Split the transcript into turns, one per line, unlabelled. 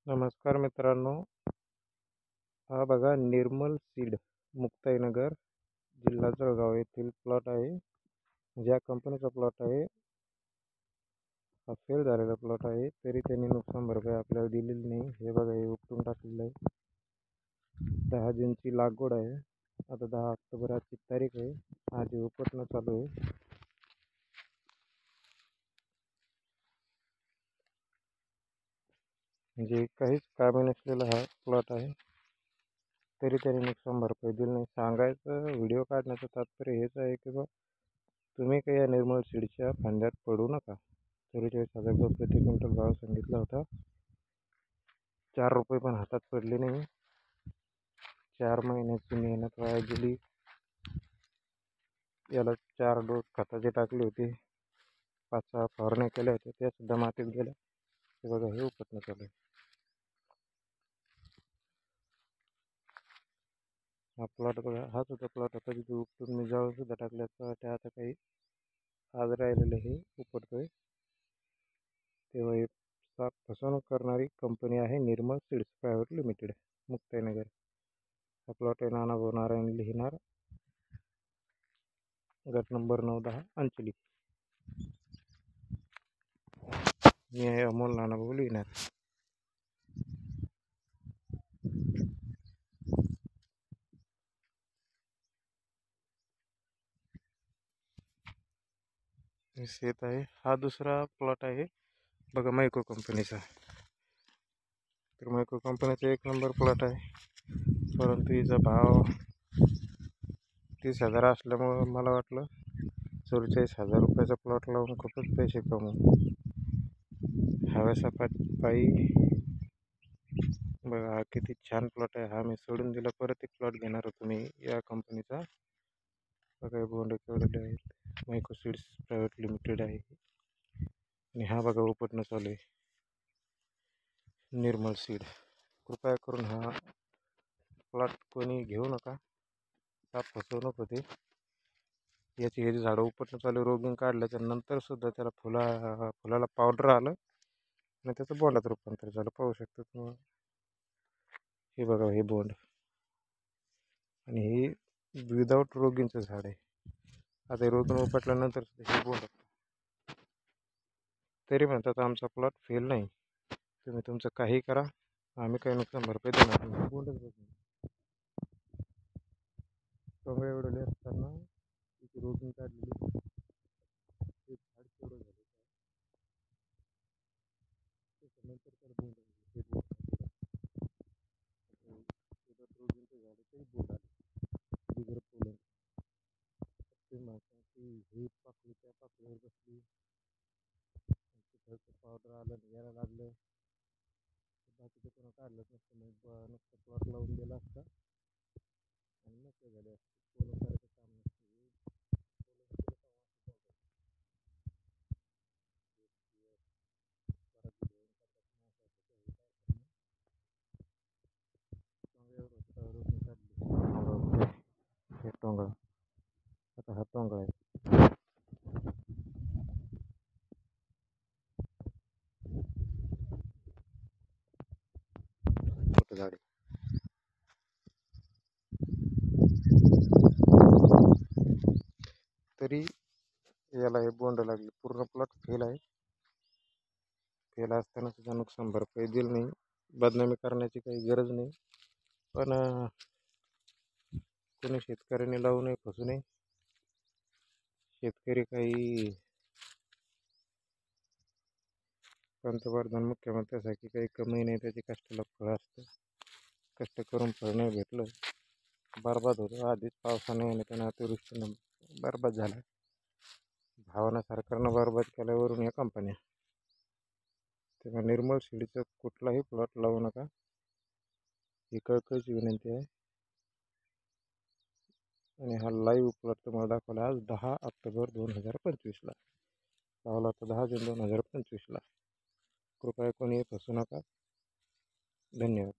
नमस्कार मित्रांनो, हा बघा निर्मल सीड मुक्ताईनगर जिल्हा जळगाव येथील प्लॉट आहे. ज्या कंपनीचा प्लॉट आहे हा फेल झालेला प्लॉट आहे, तरी त्यांनी नुकसान भरपाई आपल्याला दिलेली नाही. हे बघा, हे उपटून टाकलेलं आहे. 10 जूनची लागवड आहे. आता 10 ऑक्टोबर आजची तारीख आहे. आज हे उपटणं चालू आहे. म्हणजे काहीच कामे नसलेला हा प्लॉट आहे, तरी त्यांनी नुकसान भरपाई दिली नाही. सांगायचं व्हिडिओ काढण्याचं तात्पर्य हेच आहे की बा, तुम्ही काही या निर्मल सीडच्या फांद्यात पडू नका. 44,000 रुपये प्रति क्विंटल भाव सांगितला होता. 4 रुपये पण हातात पडले नाही. 4 महिन्याची मेहनत वाया गेली. याला 4 डोस खताचे टाकले होते, 5-6 फवारण्या केल्या होत्या, त्या सुद्धा मातीत गेल्या. हे बघा, हे उपटणं चालू आहे. हा प्लॉट बघा, हाच होता प्लॉट होता जिथे उपटून मी जाळून सुद्धा टाकल्याचं. त्या आता काही आज राहिलेलं हे उपटतोय. तेव्हा एक फसवणूक करणारी कंपनी आहे निर्मल सीड्स प्रायव्हेट लिमिटेड, मुक्ताईनगर. हा प्लॉट आहे नानाभाऊ नारायण लिहिणार, गट नंबर 9-10 अंचली. मी आहे अमोल नानाभाऊ लिहिणार. शेत आहे. हा दुसरा प्लॉट आहे बघा, मायक्रो कंपनीचा. तर मायक्रो कंपनीचा 1 नंबर प्लॉट आहे, परंतु हिचा भाव 30,000 असल्यामुळं मला वाटलं 44,000 रुपयाचा प्लॉट लावून खूपच पैसे कमवू. हव्यासा पायी बघा, हा किती छान प्लॉट आहे. हा मी सोडून दिला, परत एक प्लॉट घेणार होतो मी या कंपनीचा. बघा, हे बोंड केवढे आहेत. मायक्रो सीड्स प्रायव्हेट लिमिटेड आहे. आणि हा बघा उपटणं चालू आहे, निर्मल सीड. कृपया करून हा प्लॉट कोणी घेऊ नका. हा फसवणूक होते. याची हे झाडं उपटणं चालू, रोगून काढल्याच्या नंतर सुद्धा त्याला फुलाला पावडर आलं आणि त्याचं बोंडात रूपांतर झालं. पाहू शकता तुम्ही. हे बघा, हे बोंड. आणि हे विदाऊट रोगींचं झाड आहे. आता रोगून उपटल्यानंतर हे बोंड, तरी म्हणतात आमचा प्लॉट फेल नाही. तुम्ही तुमचं काही करा, आम्ही काही नुकसान भरपाई देणार नाही. बोंडच बघ, कवळे एवढले असताना तिथे रोगून काढलेली एक झाड तेवढं झालं. त्याच्यानंतर तर बोंड हे रोगींचं झाड तरी बोंड आले बिगर पोलन. ते म्हणतात की ही पाकळी त्या पाकळीवर बसली, तिथं पावडर आलं, यायला लागलं. बाकीचं कोणा काढलंच नसतं, मग नुसतं प्लॉट लावून दिला असता आणि नसतं झाले असते. पोलन करायचं काम नसतं. हे टोंगळा, आता हा टोंगळा आहे. मोठं झाड आहे. तरी याला हे बोंड लागले. पूर्ण प्लॉट फेल आहे. फेल असताना सुद्धा नुकसान भरपाई दिली नाही. बदनामी करण्याची काही गरज नाही, पण कोणी शेतकऱ्यांनी लावू नये, फसू नये. शेतकरी काही पंतप्रधान मुख्यमंत्र्यासाठी काही कमी नाही. त्याचे कष्टाला फळ असतं. कष्ट करून फळ नाही भेटलं, बरबाद होतो. आधीच पावसाने आणि त्यानं अतिवृष्टीनं बरबाद झाला. भावानं सरकारनं बरबाद केल्यावरून या कंपन्या. तेव्हा निर्मल सीडचा कुठलाही प्लॉट लावू नका, ही कळकळीची विनंती आहे. आणि हा लाईव्ह प्लॉट तुम्हाला दाखवला आज 10 ऑक्टोबर 2025ला. लावला होता 10 जून 2025ला. कृपया कोणी फसू नका. धन्यवाद.